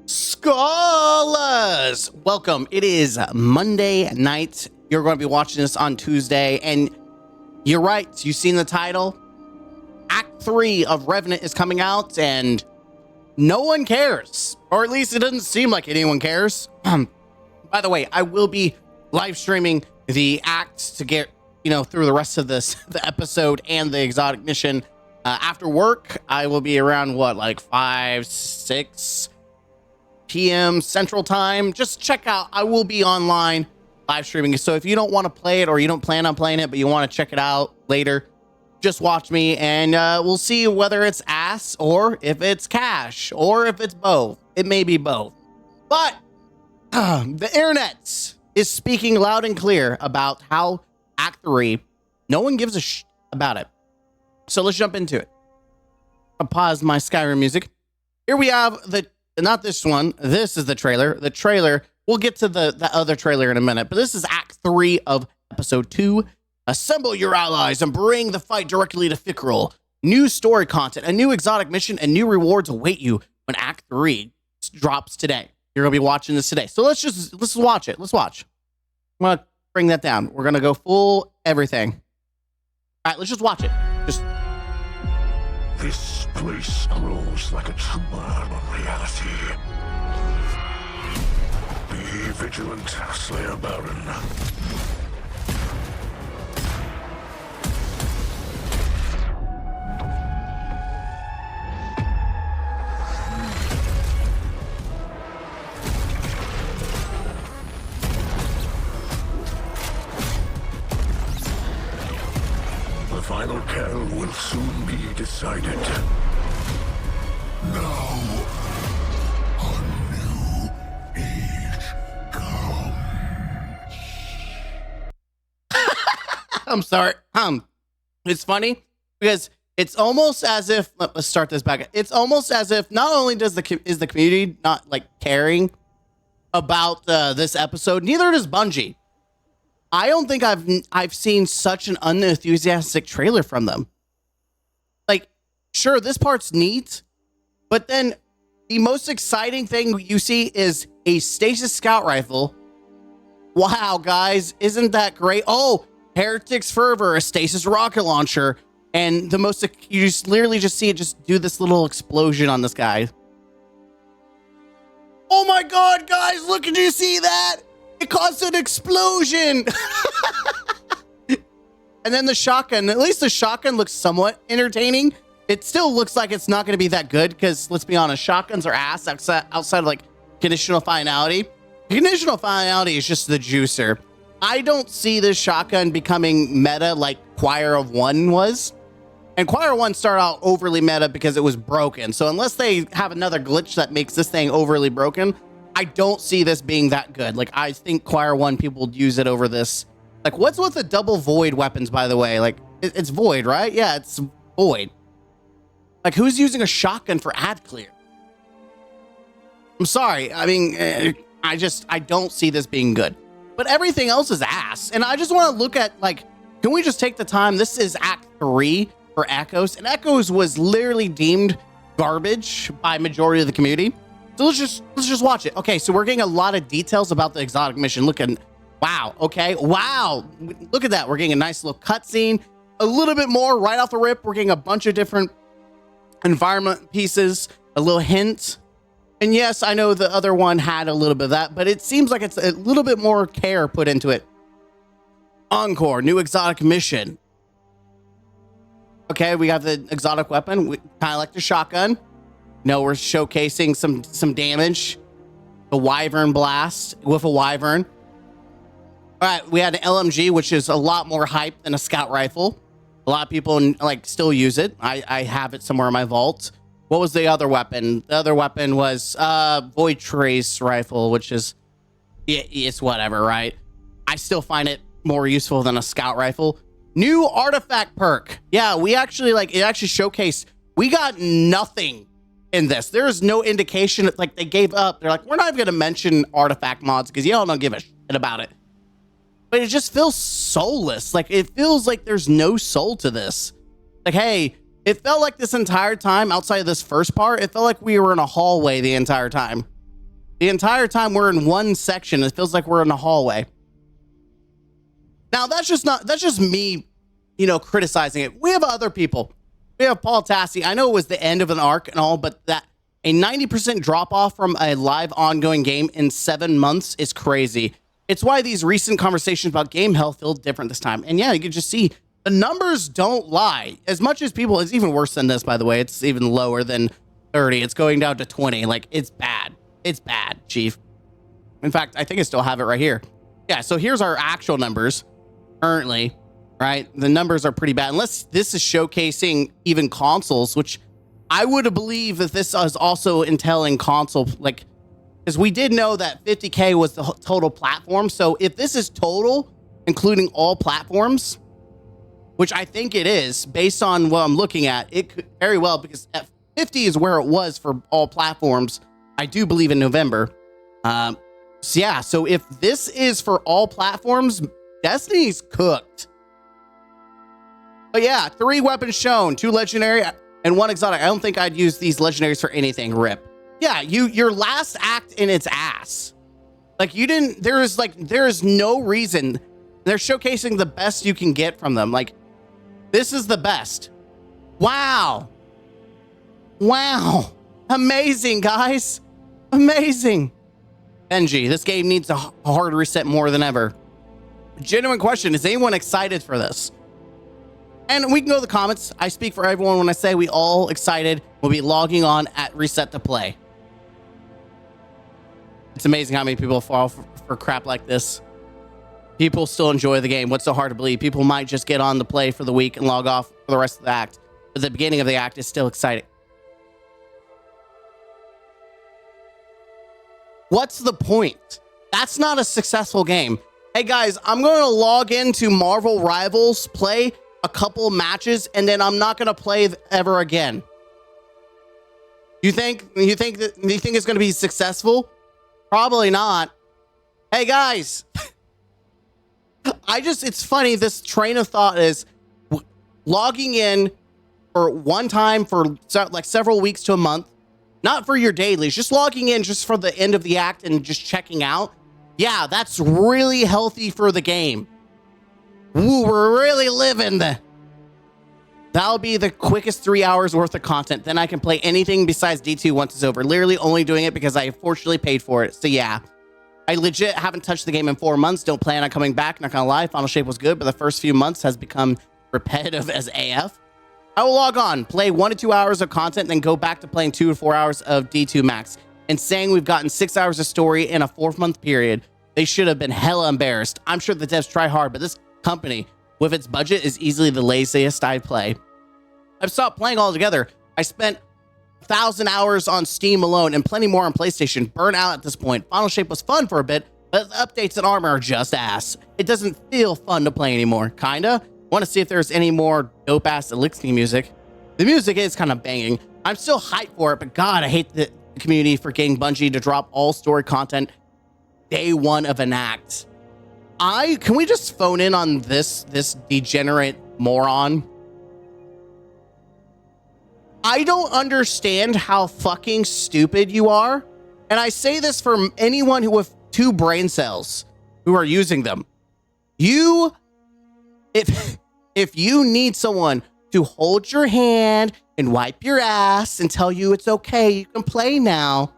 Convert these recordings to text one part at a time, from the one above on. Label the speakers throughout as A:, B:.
A: Scholars, welcome. It is Monday night. You're going to be watching this on Tuesday, and you're right. You've seen the title. Act 3 of Revenant is coming out, and no one cares, or at least it doesn't seem like anyone cares. By the way, I will be live streaming the acts to get through the rest of the episode and the exotic mission after work. I will be around like 5-6 p.m. Central Time. Just check out. I will be online live streaming. So if you don't want to play it or you don't plan on playing it, but you want to check it out later, just watch me and we'll see whether it's ass or if it's cash or if it's both. It may be both. But the internet is speaking loud and clear about how Act 3, no one gives a about it. So let's jump into it. I'll pause my Skyrim music. Here we have not this one. This is the trailer. The trailer, we'll get to the other trailer in a minute, but this is Act 3 of Episode 2. Assemble your allies and bring the fight directly to Fickrell. New story content, a new exotic mission, and new rewards await you when Act 3 drops today. You're going to be watching this today. So let's watch it. Let's watch. I'm going to bring that down. We're going to go full everything. All right, let's just watch it.
B: This place grows like a tumor of reality. Be vigilant, Slayer Baron. The final kill will soon be decided. Now, a new age comes.
A: I'm sorry. It's funny because it's almost as if, let's start this back. It's almost as if not only is the community not like caring about this episode, neither does Bungie. I don't think I've seen such an unenthusiastic trailer from them. Like, sure, this part's neat, but then the most exciting thing you see is a stasis scout rifle. Wow, guys, isn't that great? Oh, Heretic's Fervor, a stasis rocket launcher, and you just literally just see it just do this little explosion on this guy. Oh my God, guys, look, did you see that? It caused an explosion. And then the shotgun, at least the shotgun looks somewhat entertaining. It still looks like it's not going to be that good because, let's be honest, shotguns are ass outside of like conditional finality. Conditional finality is just the juicer. I don't see this shotgun becoming meta like Choir of One was. And Choir of One started out overly meta because it was broken. So unless they have another glitch that makes this thing overly broken, I don't see this being that good. Like, I think Choir 1 people would use it over this. Like, what's with the double void weapons, by the way? Like, it's void, right? Yeah, it's void. Like, who's using a shotgun for ad clear? I'm sorry. I mean, I don't see this being good. But everything else is ass. And I just want to look at, like, can we just take the time? This is Act 3 for Echoes. And Echoes was literally deemed garbage by majority of the community. So let's just watch it. Okay, so we're getting a lot of details about the exotic mission. Wow, okay, wow. Look at that. We're getting a nice little cutscene. A little bit more right off the rip. We're getting a bunch of different environment pieces, a little hint. And yes, I know the other one had a little bit of that, but it seems like it's a little bit more care put into it. Encore, new exotic mission. Okay, we got the exotic weapon, kind of like the shotgun. No, we're showcasing some damage. The Wyvern Blast with a Wyvern. All right, we had an LMG, which is a lot more hype than a scout rifle. A lot of people like still use it. I have it somewhere in my vault. What was the other weapon? The other weapon was Void Trace rifle, which is it's whatever, right? I still find it more useful than a scout rifle. New artifact perk. Yeah, we actually it actually showcased. We got nothing in this. There is no indication that like they gave up. They're like, we're not even going to mention artifact mods because y'all don't give a shit about it. But it just feels soulless. Like, it feels like there's no soul to this. Like, hey, it felt like this entire time outside of this first part, it felt like we were in a hallway the entire time. The entire time we're in one section, it feels like we're in a hallway. Now, that's just me, you know, criticizing it. We have other people. We have Paul Tassi. I know it was the end of an arc and all, but that a 90% drop off from a live ongoing game in 7 months is crazy. It's why these recent conversations about game health feel different this time. And yeah, you can just see the numbers don't lie. As much as people, it's even worse than this, by the way. It's even lower than 30. It's going down to 20. Like, it's bad. It's bad, Chief. In fact, I think I still have it right here. Yeah, so here's our actual numbers currently, right? The numbers are pretty bad. Unless this is showcasing even consoles, which I would believe that this is also entailing console, like, because we did know that 50K was the total platform. So if this is total, including all platforms, which I think it is, based on what I'm looking at, it could very well, because at 50 is where it was for all platforms, I do believe, in November. So yeah, so if this is for all platforms, Destiny's cooked. But yeah, 3 weapons shown, 2 legendary and 1 exotic. I don't think I'd use these legendaries for anything, rip. Yeah, your last act in its ass. Like, you didn't, there is no reason. They're showcasing the best you can get from them. Like, this is the best. Wow. Wow. Amazing, guys. Amazing. Benji, this game needs a hard reset more than ever. Genuine question, is anyone excited for this? And we can go to the comments. I speak for everyone when I say we all excited. We'll be logging on at reset to play. It's amazing how many people fall for crap like this. People still enjoy the game. What's so hard to believe? People might just get on to play for the week and log off for the rest of the act. But the beginning of the act is still exciting. What's the point? That's not a successful game. Hey guys, I'm going to log into Marvel Rivals, play a couple matches, and then I'm not going to play ever again. You think it's going to be successful? Probably not. Hey guys, it's funny. This train of thought is logging in for one time for like several weeks to a month, not for your dailies, just logging in just for the end of the act and just checking out. Yeah, that's really healthy for the game. Ooh, we're really living. That'll be the quickest 3 hours worth of content. Then I can play anything besides D2 once it's over. Literally only doing it because I fortunately paid for it. So yeah, I legit haven't touched the game in 4 months. Don't plan on coming back. Not gonna lie, Final Shape was good, but the first few months has become repetitive as AF. I will log on, play 1 to 2 hours of content, then go back to playing 2 to 4 hours of D2 max. And saying we've gotten 6 hours of story in a 4-month period, they should have been hella embarrassed. I'm sure the devs try hard, but this company with its budget is easily the laziest I play. I've stopped playing altogether. I spent 1,000 hours on Steam alone and plenty more on PlayStation. Burnt out at this point. Final Shape was fun for a bit, but the updates and armor are just ass. It doesn't feel fun to play anymore. Kinda. Want to see if there's any more dope ass Elixir music. The music is kind of banging. I'm still hyped for it, but God, I hate the community for getting Bungie to drop all story content day 1 of an act. Can we just phone in on this degenerate moron? I don't understand how fucking stupid you are. And I say this for anyone who with 2 brain cells who are using them. If you need someone to hold your hand and wipe your ass and tell you it's okay, you can play now,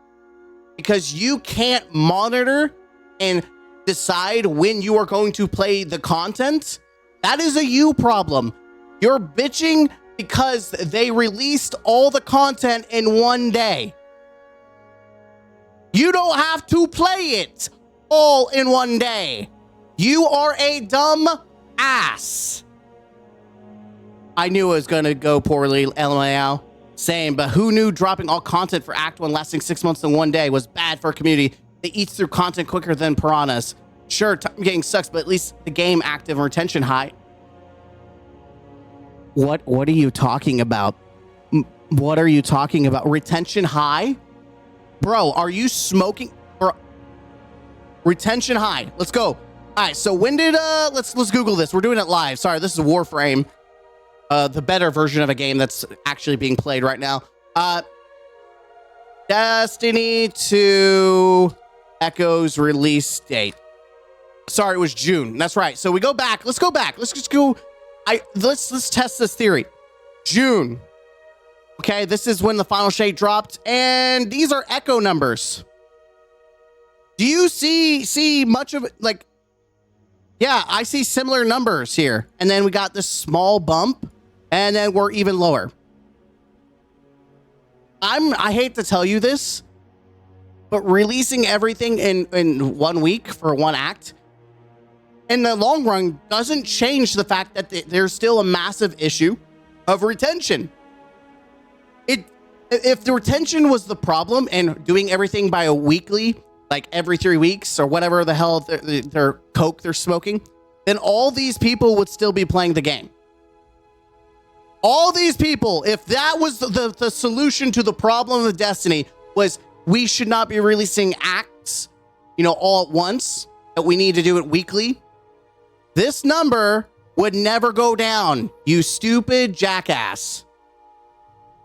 A: because you can't monitor and decide when you are going to play the content, that is a you problem. You're bitching because they released all the content in 1 day. You don't have to play it all in 1 day. You are a dumb ass. I knew it was going to go poorly, LMAO. Same, but who knew dropping all content for Act 1 lasting 6 months in 1 day was bad for a community that eats through content quicker than piranhas? Sure, time getting sucks, but at least the game active and retention high. What are you talking about? What are you talking about? Retention high? Bro, are you smoking? Bro. Retention high. Let's go. All right, so when did let's Google this. We're doing it live. Sorry, this is Warframe. The better version of a game that's actually being played right now. Destiny 2 Echo's release date. Sorry, it was June. That's right. So we go back. Let's go back. Let's just go. Let's test this theory. June. Okay, this is when the final shade dropped, and these are Echo numbers. Do you see much of it? Like, yeah, I see similar numbers here, and then we got this small bump, and then we're even lower. I hate to tell you this, but releasing everything in 1 week for one act, in the long run, doesn't change the fact that there's still a massive issue of retention. If the retention was the problem and doing everything by a weekly, like every 3 weeks or whatever the hell their coke they're smoking, then all these people would still be playing the game. All these people, if that was the solution to the problem of Destiny, was we should not be releasing acts, all at once, that we need to do it weekly, this number would never go down, you stupid jackass.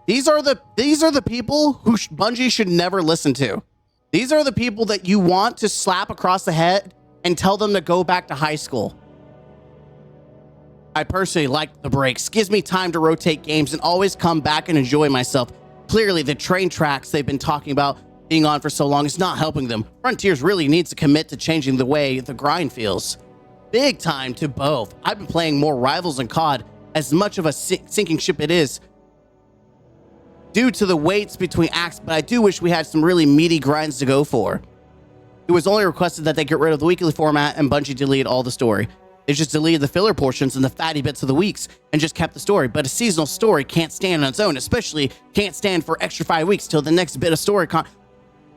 A: These are the people who Bungie should never listen to. These are the people that you want to slap across the head and tell them to go back to high school. I personally like the breaks. Gives me time to rotate games and always come back and enjoy myself. Clearly, the train tracks they've been talking about being on for so long is not helping them. Frontiers really needs to commit to changing the way the grind feels. Big time to both. I've been playing more Rivals and COD, as much of a sinking ship it is, due to the waits between acts, but I do wish we had some really meaty grinds to go for. It was only requested that they get rid of the weekly format, and Bungie deleted all the story. They just deleted the filler portions and the fatty bits of the weeks and just kept the story. But a seasonal story can't stand on its own, especially can't stand for extra 5 weeks till the next bit of story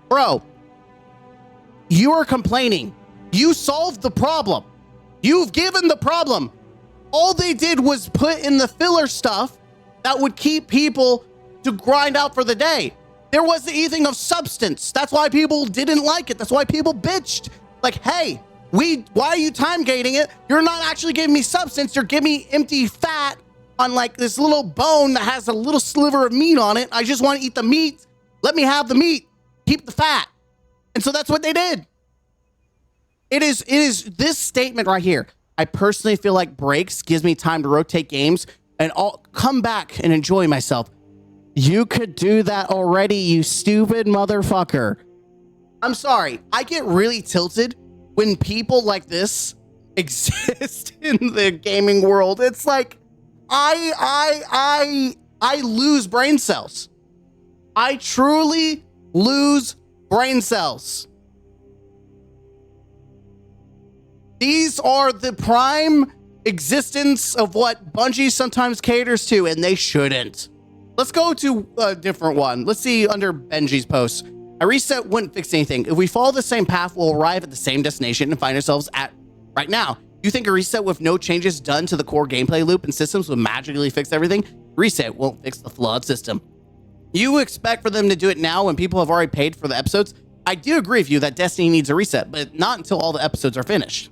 A: Bro, you are complaining. You solved the problem. You've given the problem. All they did was put in the filler stuff that would keep people to grind out for the day. There wasn't anything of substance. That's why people didn't like it. That's why people bitched. Like, hey, why are you time gating it? You're not actually giving me substance. You're giving me empty fat on like this little bone that has a little sliver of meat on it. I just want to eat the meat. Let me have the meat. Keep the fat. And so that's what they did. It is this statement right here. I personally feel like breaks gives me time to rotate games and I'll come back and enjoy myself. You could do that already, you stupid motherfucker. I'm sorry. I get really tilted when people like this exist in the gaming world. It's like I lose brain cells. I truly lose brain cells. These are the prime existence of what Bungie sometimes caters to, and they shouldn't. Let's go to a different one. Let's see under Benji's post. A reset wouldn't fix anything. If we follow the same path, we'll arrive at the same destination and find ourselves at right now. You think a reset with no changes done to the core gameplay loop and systems will magically fix everything? Reset won't fix the flawed system. You expect for them to do it now when people have already paid for the episodes? I do agree with you that Destiny needs a reset, but not until all the episodes are finished.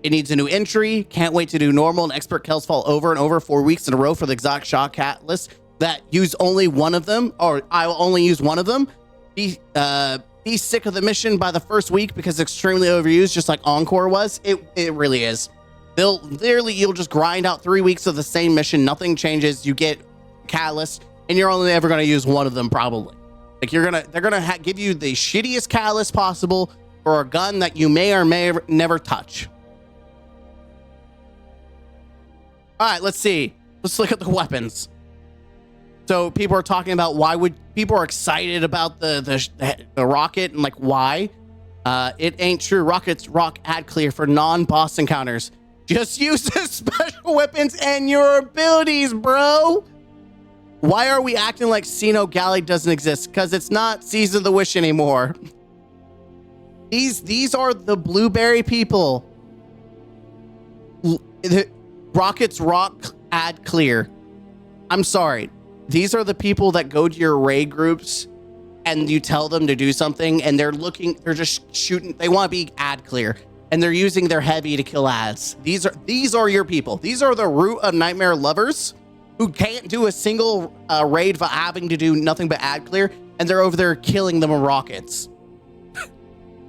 A: It needs a new entry. Can't wait to do normal and expert kills fall over and over 4 weeks in a row for the exotic shot catalyst that use only one of them, or I will only use one of them. Be sick of the mission by the first week because it's extremely overused, just like Encore was. It really is. You'll just grind out 3 weeks of the same mission. Nothing changes. You get catalyst, and you're only ever going to use one of them probably. Like they're gonna give you the shittiest catalyst possible for a gun that you may or may never touch. All right, let's see. Let's look at the weapons. So people are talking about people are excited about the rocket and like why. It ain't true. Rockets rock ad clear for non-boss encounters. Just use the special weapons and your abilities, bro. Why are we acting like Sino Galley doesn't exist? Because it's not Season of the Wish anymore. These are the blueberry people. Rockets rock ad clear. I'm sorry. These are the people that go to your raid groups and you tell them to do something and they're just shooting. They want to be ad clear and they're using their heavy to kill ads. These are your people. These are the root of nightmare lovers who can't do a single raid for having to do nothing but ad clear. and they're over there killing them with rockets.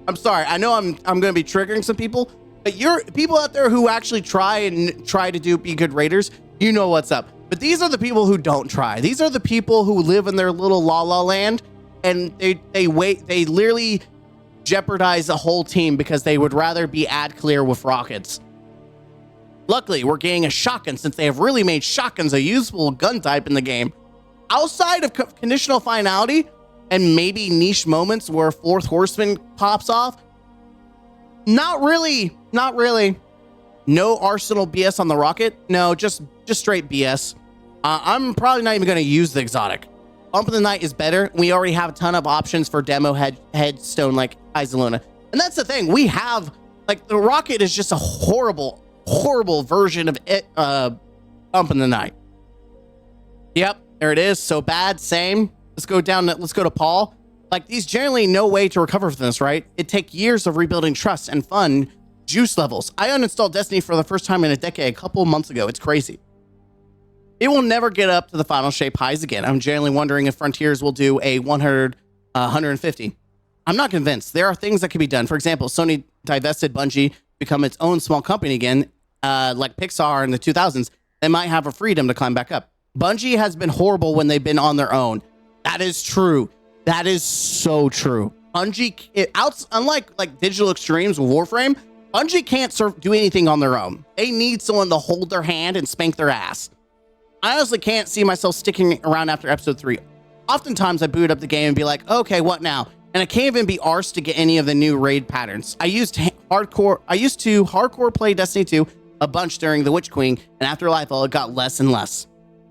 A: I'm sorry. I know I'm going to be triggering some people, but you're people out there who actually try to be good raiders. You know what's up. But these are the people who don't try. These are the people who live in their little la la land, and they literally jeopardize the whole team because they would rather be ad clear with rockets. Luckily, we're getting a shotgun since they have really made shotguns a useful gun type in the game. Outside of conditional finality and maybe niche moments where Fourth Horseman pops off, not really. No arsenal BS on the rocket. No, just straight BS. I'm probably not even going to use the exotic. Bump of the Night is better. We already have a ton of options for demo headstone like Isoluna. And that's the thing. We have, like, the rocket is just a horrible version of it, Bump in the Night. Yep, there it is. So bad. Same. Let's go to Paul. Like, these generally no way to recover from this, right? It take years of rebuilding trust and fun juice levels. I uninstalled Destiny for the first time in a decade a couple months ago. It's crazy. It will never get up to the final shape highs again. I'm generally wondering if Frontiers will do a 100, 150. I'm not convinced. There are things that can be done. For example, Sony divested Bungie, become its own small company again, like Pixar in the 2000s. They might have a freedom to climb back up. Bungie has been horrible when they've been on their own. That is true. That is so true. Bungie, unlike like Digital Extremes with Warframe, Bungie can't do anything on their own. They need someone to hold their hand and spank their ass. I honestly can't see myself sticking around after episode 3. Oftentimes I boot up the game and be like, okay, what now? And I can't even be arsed to get any of the new raid patterns. I used to hardcore play Destiny 2 a bunch during the Witch Queen, and after Lightfall, it got less and less.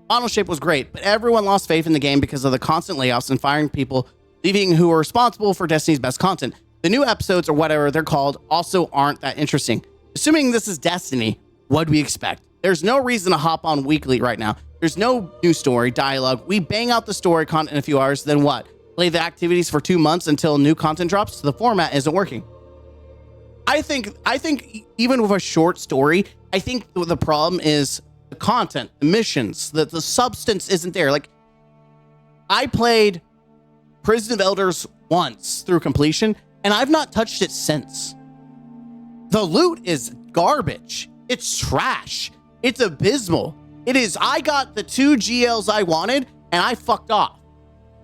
A: Final shape was great, but everyone lost faith in the game because of the constant layoffs and firing people, leaving who are responsible for Destiny's best content. The new episodes, or whatever they're called, also aren't that interesting. Assuming this is Destiny, what do we expect? There's no reason to hop on weekly right now. There's no new story, dialogue. We bang out the story content in a few hours, then what? Play the activities for 2 months until new content drops? The format isn't working. I think even with a short story, I think the problem is the content, the missions, the substance isn't there. Like, I played Prison of Elders once through completion, and I've not touched it since. The loot is garbage. It's trash. It's abysmal. It is. I got the 2 GLs I wanted, and I fucked off.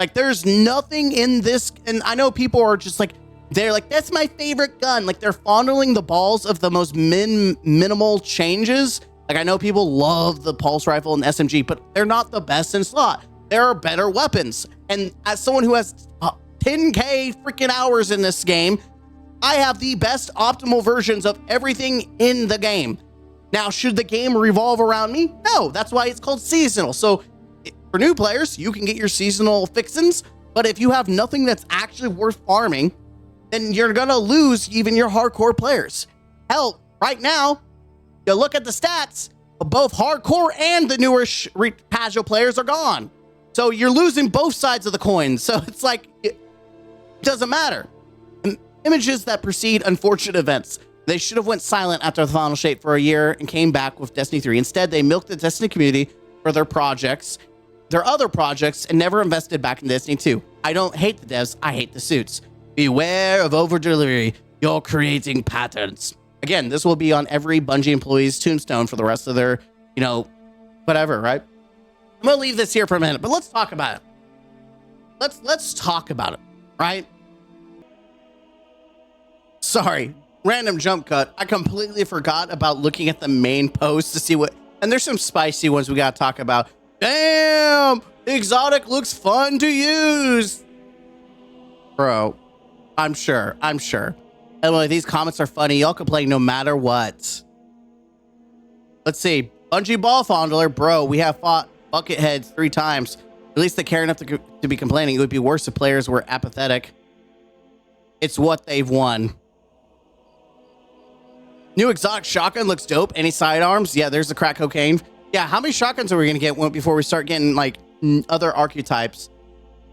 A: Like, there's nothing in this, and I know people are just like, they're like, that's my favorite gun. Like, they're fondling the balls of the most minimal changes. Like, I know people love the pulse rifle and SMG, but they're not the best in slot. There are better weapons. And as someone who has 10K freaking hours in this game, I have the best optimal versions of everything in the game. Now, should the game revolve around me? No, that's why it's called seasonal. So for new players, you can get your seasonal fixins, but if you have nothing that's actually worth farming, then you're gonna lose even your hardcore players. Hell, right now, you look at the stats, both hardcore and the newer casual players are gone. So you're losing both sides of the coin. So it's like, it doesn't matter. Images that precede unfortunate events. They should have went silent after the final shape for a year and came back with Destiny 3. Instead, they milked the Destiny community for their other projects, and never invested back in Destiny 2. I don't hate the devs, I hate the suits. Beware of over-delivery. You're creating patterns. Again, this will be on every Bungie employee's tombstone for the rest of their, whatever, right? I'm going to leave this here for a minute, but let's talk about it. Let's talk about it, right? Sorry, random jump cut. I completely forgot about looking at the main post to see what, and there's some spicy ones we got to talk about. Damn, exotic looks fun to use. Bro, I'm sure. Emily, these comments are funny. Y'all can play no matter what. Let's see. Bungie Ball Fondler, bro, we have fought Bucketheads 3 times. At least they care enough to be complaining. It would be worse if players were apathetic. It's what they've won. New exotic shotgun looks dope. Any sidearms? Yeah, there's the crack cocaine. Yeah, how many shotguns are we going to get before we start getting, like, other archetypes?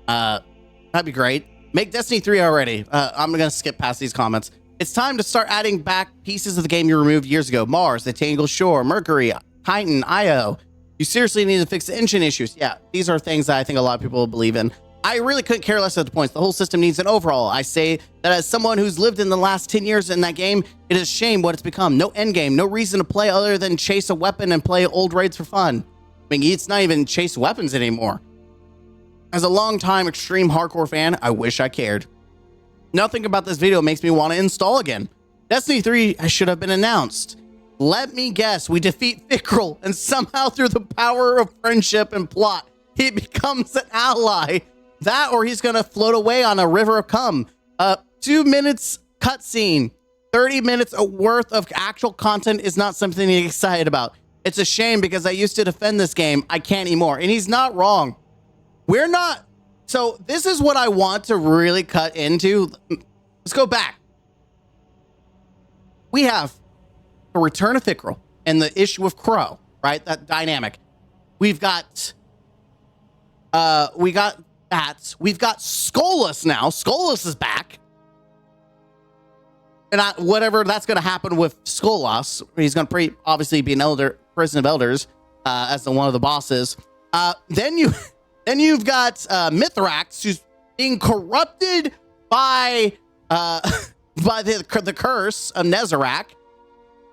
A: That'd be great. Make Destiny 3 already. I'm going to skip past these comments. It's time to start adding back pieces of the game you removed years ago. Mars, the Tangled Shore, Mercury, Titan, Io. You seriously need to fix the engine issues. Yeah, these are things that I think a lot of people believe in. I really couldn't care less at the points. The whole system needs an overhaul. I say that as someone who's lived in the last 10 years in that game, it is a shame what it's become. No end game, no reason to play other than chase a weapon and play old raids for fun. I mean, it's not even chase weapons anymore. As a long-time extreme hardcore fan, I wish I cared. Nothing about this video makes me want to install again. Destiny 3 should have been announced. Let me guess, we defeat Fickrel, and somehow through the power of friendship and plot, he becomes an ally. That or he's gonna float away on a river of cum. 2 minutes cutscene, 30 minutes worth of actual content is not something to get excited about. It's a shame because I used to defend this game. I can't anymore. And he's not wrong. We're not. So this is what I want to really cut into. Let's go back. We have the return of Fickrel and the issue of Crow, right? That dynamic. We've got that. We've got Skolas now. Skolas is back. And whatever that's going to happen with Skolas, he's going to obviously be an elder, prison of elders, as one of the bosses. Then you've got Mithrax, who's being corrupted by the curse of Nezarec.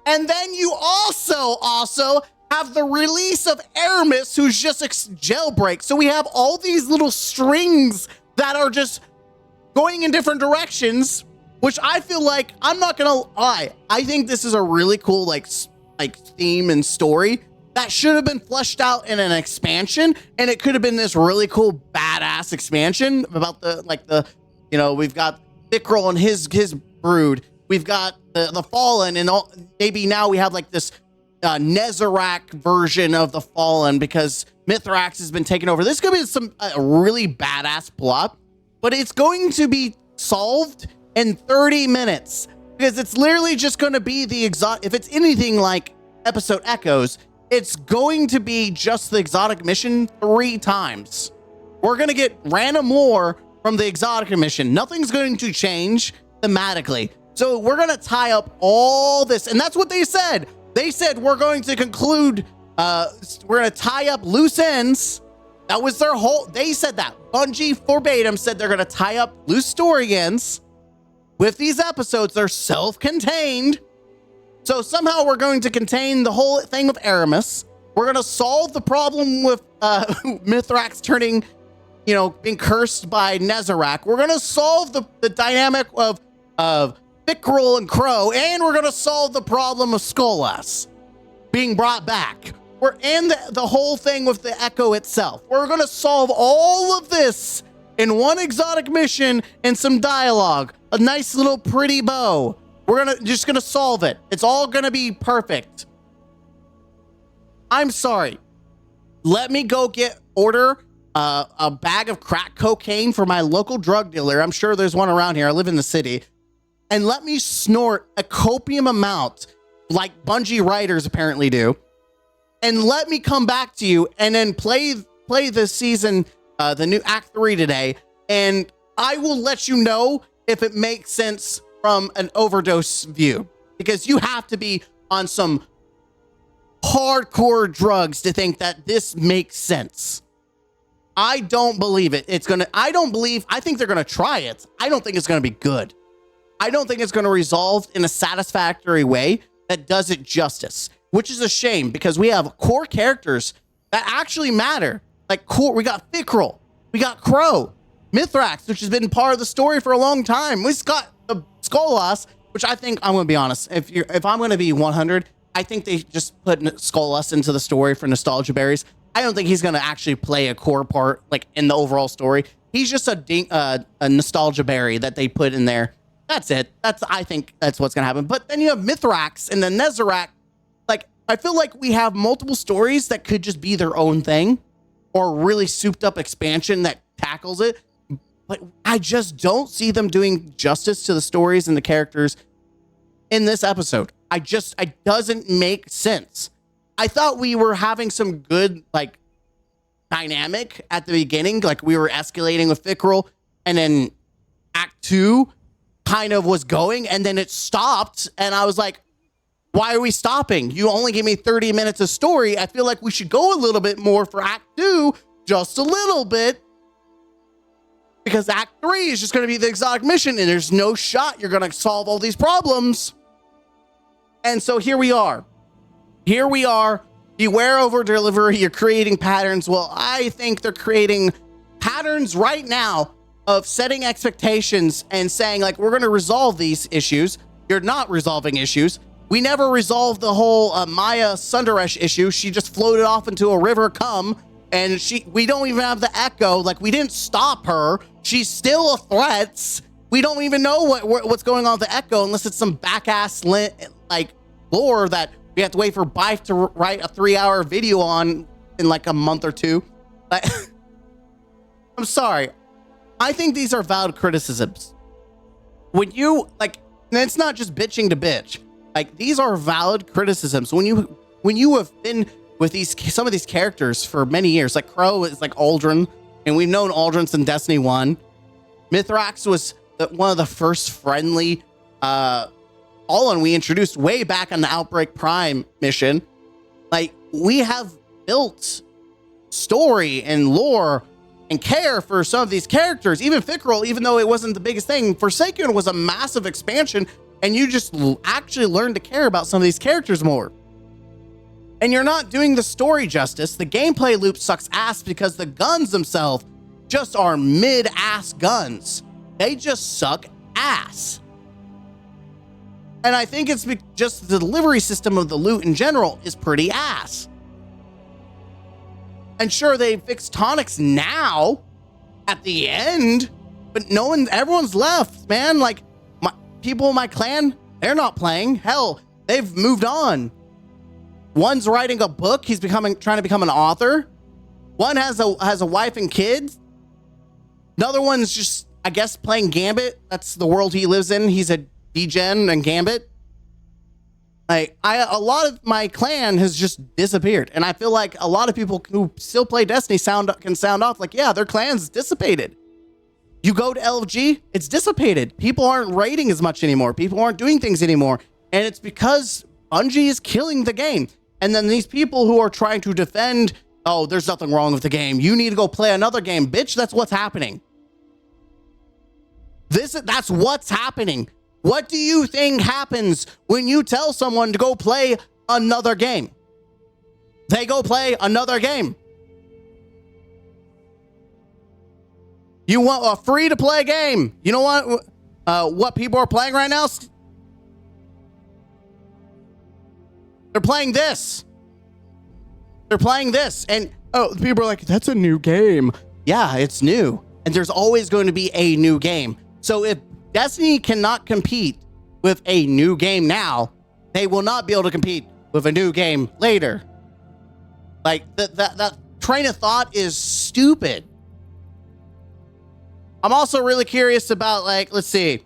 A: And then you also have the release of Aramis, who's just jailbreak. So we have all these little strings that are just going in different directions, which I feel like, I'm not gonna lie, I think this is a really cool like theme and story that should have been fleshed out in an expansion, and it could have been this really cool badass expansion about we've got Fickrel and his brood, we've got the Fallen, and maybe now we have like this Nezarec version of the Fallen because Mithrax has been taken over. This could be a really badass plot, but it's going to be solved in 30 minutes because it's literally just going to be the if it's anything like episode Echoes, it's going to be just the exotic mission 3 times. We're going to get random lore from the exotic mission. Nothing's going to change thematically. So we're going to tie up all this. And that's what they said. They said, we're going to conclude, we're going to tie up loose ends. That was their whole, they said that. Bungie verbatim said they're going to tie up loose story ends with these episodes. They're self-contained. So somehow we're going to contain the whole thing with Aramis. We're going to solve the problem with Mithrax turning, being cursed by Nezarec. We're going to solve the dynamic of Fickrel and Crow, and we're going to solve the problem of Skolas being brought back. And the whole thing with the Echo itself. We're going to solve all of this in one exotic mission and some dialogue. A nice little pretty bow. We're just gonna solve it. It's all gonna be perfect. I'm sorry. Let me go order a bag of crack cocaine for my local drug dealer. I'm sure there's one around here. I live in the city. And let me snort a copium amount like Bungie writers apparently do. And let me come back to you and then play this season, the new Act 3 today. And I will let you know if it makes sense from an overdose view, because you have to be on some hardcore drugs to think that this makes sense. I don't believe it. I think they're going to try it. I don't think it's going to be good. I don't think it's going to resolve in a satisfactory way that does it justice, which is a shame because we have core characters that actually matter. Like we got Fickrel, we got Crow, Mithrax, which has been part of the story for a long time. We got the Skolas, which I think, I'm going to be honest, if I'm going to be 100, I think they just put Skolas into the story for nostalgia berries. I don't think he's going to actually play a core part like in the overall story. He's just a nostalgia berry that they put in there. That's it. I think that's what's going to happen. But then you have Mithrax and then Nezarec. Like, I feel like we have multiple stories that could just be their own thing or really souped up expansion that tackles it. But I just don't see them doing justice to the stories and the characters in this episode. It doesn't make sense. I thought we were having some good, like, dynamic at the beginning. Like, we were escalating with Fickrel, and then Act 2 kind of was going, and then it stopped, and I was like, why are we stopping? You only gave me 30 minutes of story. I feel like we should go a little bit more for Act 2, just a little bit. because Act 3 is just going to be the exotic mission, and there's no shot you're going to solve all these problems. And so here we are. Here we are. Beware over delivery. You're creating patterns. Well, I think they're creating patterns right now of setting expectations and saying, like, we're going to resolve these issues. You're not resolving issues. We never resolved the whole Maya Sundaresh issue. She just floated off into a river and we don't even have the echo. Like, we didn't stop her. She's still a threat. We don't even know what's going on with the echo unless it's some back-ass like lore that we have to wait for Bife to write a 3-hour video on in like a month or two. Like, I'm sorry. I think these are valid criticisms. When you, like, and it's not just bitching to bitch. Like, these are valid criticisms. When you have been with some of these characters for many years, like Crow is like Aldrin, and we've known Aldrin since Destiny 1. Mithrax was one of the first friendly All-In we introduced way back on the Outbreak Prime mission. Like, we have built story and lore and care for some of these characters. Even Fickrel, even though it wasn't the biggest thing, Forsaken was a massive expansion, and you just actually learned to care about some of these characters more. And you're not doing the story justice. The gameplay loop sucks ass because the guns themselves just are mid-ass guns. They just suck ass. And I think it's just the delivery system of the loot in general is pretty ass. And sure, they fixed tonics now at the end, but everyone's left, man. Like, people in my clan, they're not playing. Hell, they've moved on. One's writing a book. He's trying to become an author. One has a wife and kids. Another one's just, I guess, playing Gambit. That's the world he lives in. He's a degen and Gambit. Like, a lot of my clan has just disappeared, and I feel like a lot of people who still play Destiny can sound off like, yeah, their clan's dissipated. You go to LFG, it's dissipated. People aren't raiding as much anymore. People aren't doing things anymore, and it's because Bungie is killing the game. And then these people who are trying to defend, oh, there's nothing wrong with the game. You need to go play another game, bitch. That's what's happening. That's what's happening. What do you think happens when you tell someone to go play another game? They go play another game. You want a free-to-play game. You know what people are playing right now? They're playing this. They're playing this. And, people are like, that's a new game. Yeah, it's new. And there's always going to be a new game. So if Destiny cannot compete with a new game now, they will not be able to compete with a new game later. Like, that train of thought is stupid. I'm also really curious about, like, let's see.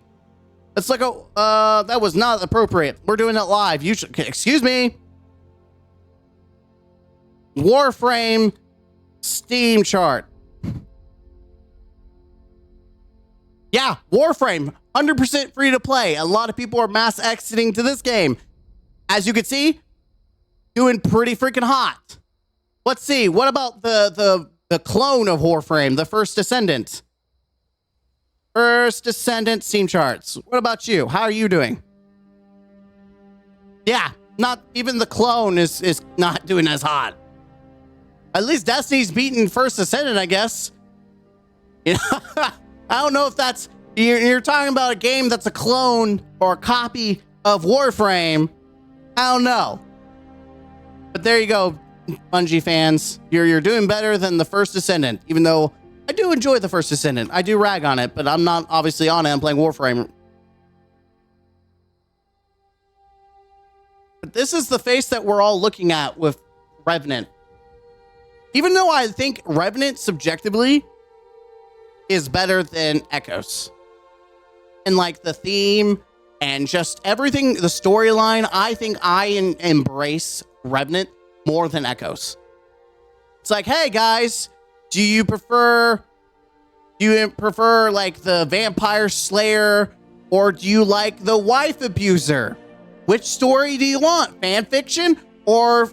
A: Let's look at, that was not appropriate. We're doing it live. You should, excuse me. Warframe Steam chart. Yeah, Warframe, 100% free to play. A lot of people are mass exiting to this game. As you can see, doing pretty freaking hot. Let's see. What about the clone of Warframe, the first Descendant? First Descendant Steam charts. What about you? How are you doing? Yeah, not even the clone is not doing as hot. At least Destiny's beaten First Descendant, I guess. You know, I don't know if that's you're talking about a game that's a clone or a copy of Warframe. I don't know. But there you go, Bungie fans. You're doing better than the First Descendant, even though I do enjoy the First Descendant. I do rag on it, but I'm not obviously on it. I'm playing Warframe. But this is the face that we're all looking at with Revenant. Even though I think Revenant subjectively is better than Echoes. And like the theme and just everything, the storyline, I think I embrace Revenant more than Echoes. It's like, hey guys, do you prefer like the vampire slayer, or do you like the wife abuser? Which story do you want? Fan fiction or,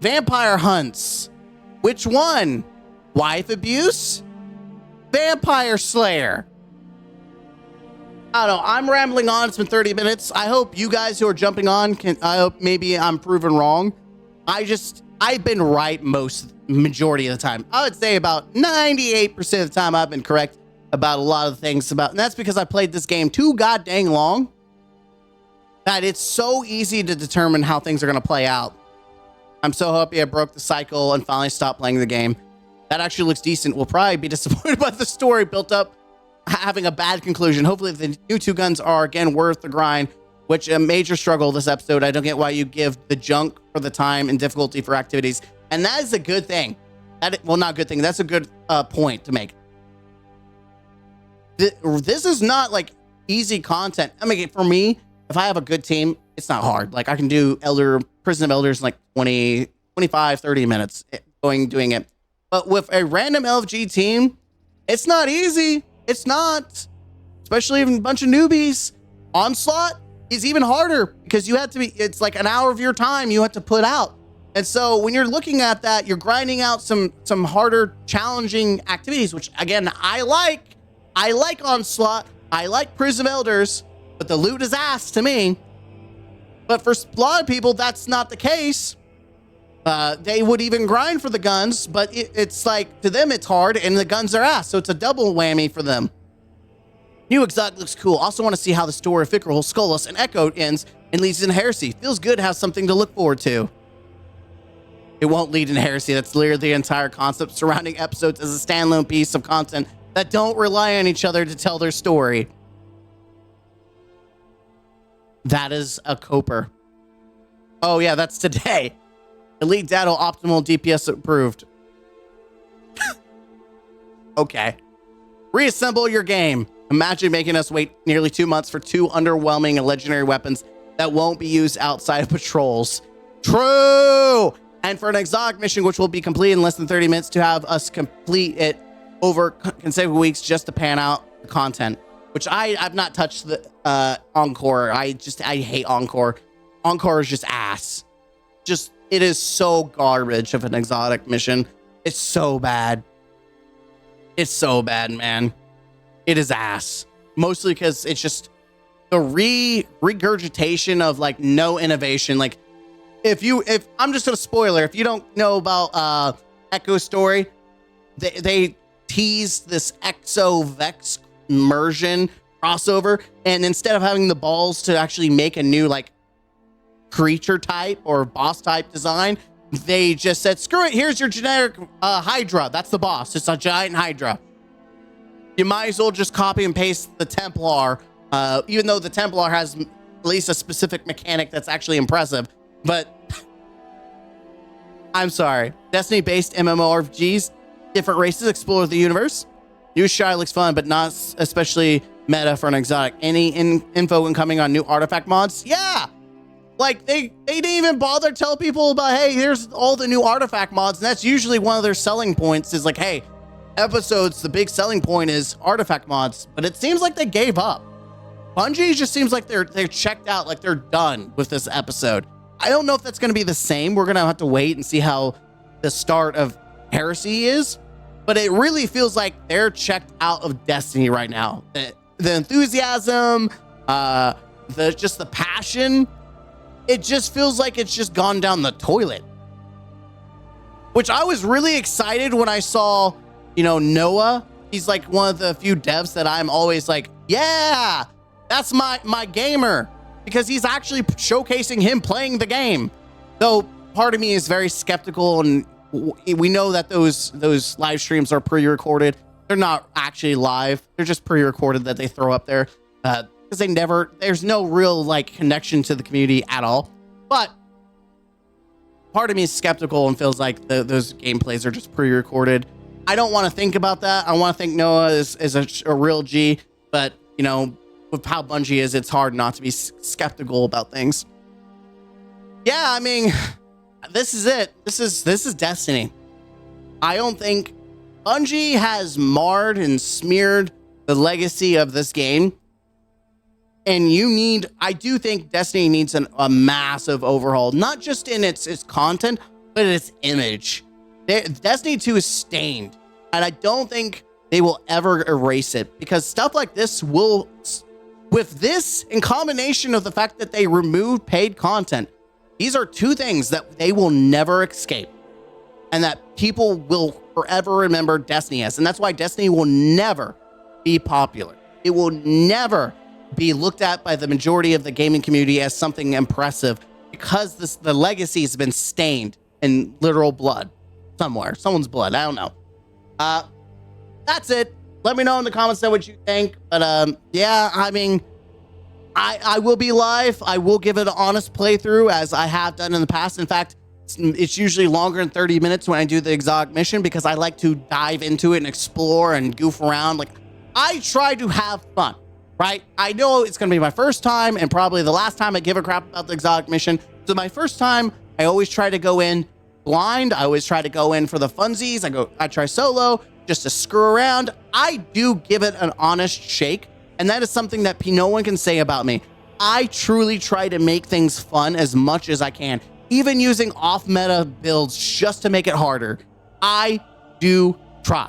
A: vampire hunts? Which one? Wife abuse? Vampire Slayer. I don't know. I'm rambling on. It's been 30 minutes. I hope you guys who are jumping on I hope maybe I'm proven wrong. I've been right majority of the time. I would say about 98% of the time I've been correct about a lot of things and that's because I played this game too goddamn long that it's so easy to determine how things are going to play out. I'm so happy I broke the cycle and finally stopped playing the game. That actually looks decent. We'll probably be disappointed by the story built up having a bad conclusion. Hopefully the new 2 guns are again worth the grind, which a major struggle this episode. I don't get why you give the junk for the time and difficulty for activities. And that is a good thing. Well, not a good thing. That's a good point to make. This is not like easy content. I mean, for me, if I have a good team, it's not hard. Like I can do Prison of Elders in like 20, 25, 30 minutes doing it. But with a random LFG team, it's not easy. It's not, especially even a bunch of newbies. Onslaught is even harder because it's like an hour of your time you have to put out. And so when you're looking at that, you're grinding out some harder, challenging activities, which again, I like Onslaught. I like Prison of Elders, but the loot is ass to me. But for a lot of people, that's not the case. They would even grind for the guns, but it's like, to them, it's hard, and the guns are ass, so it's a double whammy for them. New exotic looks cool. Also want to see how the story of Fickerhole, Skullus, and Echo ends and leads in Heresy. Feels good to have something to look forward to. It won't lead in Heresy. That's literally the entire concept surrounding episodes as a standalone piece of content that don't rely on each other to tell their story. That is a Coper. Oh yeah, that's today. Elite data optimal DPS approved. Okay. Reassemble your game. Imagine making us wait nearly 2 months for 2 underwhelming and legendary weapons that won't be used outside of patrols. True! And for an exotic mission, which will be complete in less than 30 minutes, to have us complete it over consecutive weeks just to pan out the content. Which I've not touched the Encore. I hate Encore. Encore is just ass. It is so garbage of an exotic mission. It's so bad. It's so bad, man. It is ass. Mostly because it's just the regurgitation of like no innovation. Like if I'm just gonna spoiler, if you don't know about Echo's story, they teased this Exo Vex immersion crossover, and instead of having the balls to actually make a new like creature type or boss type design, they just said, screw it, here's your generic Hydra. That's the boss. It's a giant Hydra. You might as well just copy and paste the Templar, even though the Templar has at least a specific mechanic that's actually impressive. But I'm sorry. Destiny-based MMORPGs, different races explore the universe. New Shy looks fun, but not especially meta for an exotic. Any info incoming on new artifact mods? Yeah! Like, they didn't even bother to tell people about, hey, here's all the new artifact mods. And that's usually one of their selling points is like, hey, episodes, the big selling point is artifact mods. But it seems like they gave up. Bungie just seems like they're checked out, like they're done with this episode. I don't know if that's going to be the same. We're going to have to wait and see how the start of Heresy is. But it really feels like they're checked out of Destiny right now. The enthusiasm, the passion, it just feels like it's just gone down the toilet. Which I was really excited when I saw, Noah. He's like one of the few devs that I'm always like, yeah, that's my gamer. Because he's actually showcasing him playing the game. Though part of me is very skeptical, and we know that those live streams are pre-recorded. They're not actually live. They're just pre-recorded that they throw up there. Because there's no real like connection to the community at all. But part of me is skeptical and feels like those gameplays are just pre-recorded. I don't want to think about that. I want to think Noah is a real G, but with how Bungie is, it's hard not to be skeptical about things. Yeah, I mean, this is it. This is Destiny. I don't think Bungie has marred and smeared the legacy of this game. And I do think Destiny needs a massive overhaul, not just in its content, but its image. Destiny 2 is stained. And I don't think they will ever erase it, because stuff like this will, with this in combination of the fact that they remove paid content, these are two things that they will never escape and that people will forever remember Destiny as. And that's why Destiny will never be popular. It will never be looked at by the majority of the gaming community as something impressive, because the legacy has been stained in literal blood somewhere, someone's blood. I don't know. That's it. Let me know in the comments what you think. But yeah, I mean, I will be live. I will give it an honest playthrough, as I have done in the past. In fact, it's usually longer than 30 minutes when I do the exotic mission, because I like to dive into it and explore and goof around. Like, I try to have fun, right? I know it's going to be my first time and probably the last time I give a crap about the exotic mission. So my first time, I always try to go in blind. I always try to go in for the funsies. I try solo just to screw around. I do give it an honest shake, and that is something that no one can say about me. I truly try to make things fun as much as I can, even using off-meta builds just to make it harder. I do try.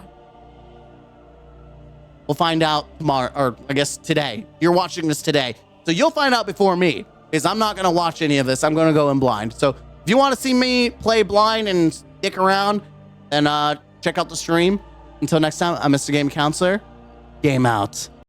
A: We'll find out tomorrow, or I guess today. You're watching this today, so you'll find out before me, because I'm not going to watch any of this. I'm going to go in blind. So if you want to see me play blind and stick around, then check out the stream. Until next time, I'm Mr. Game Counselor. Game out.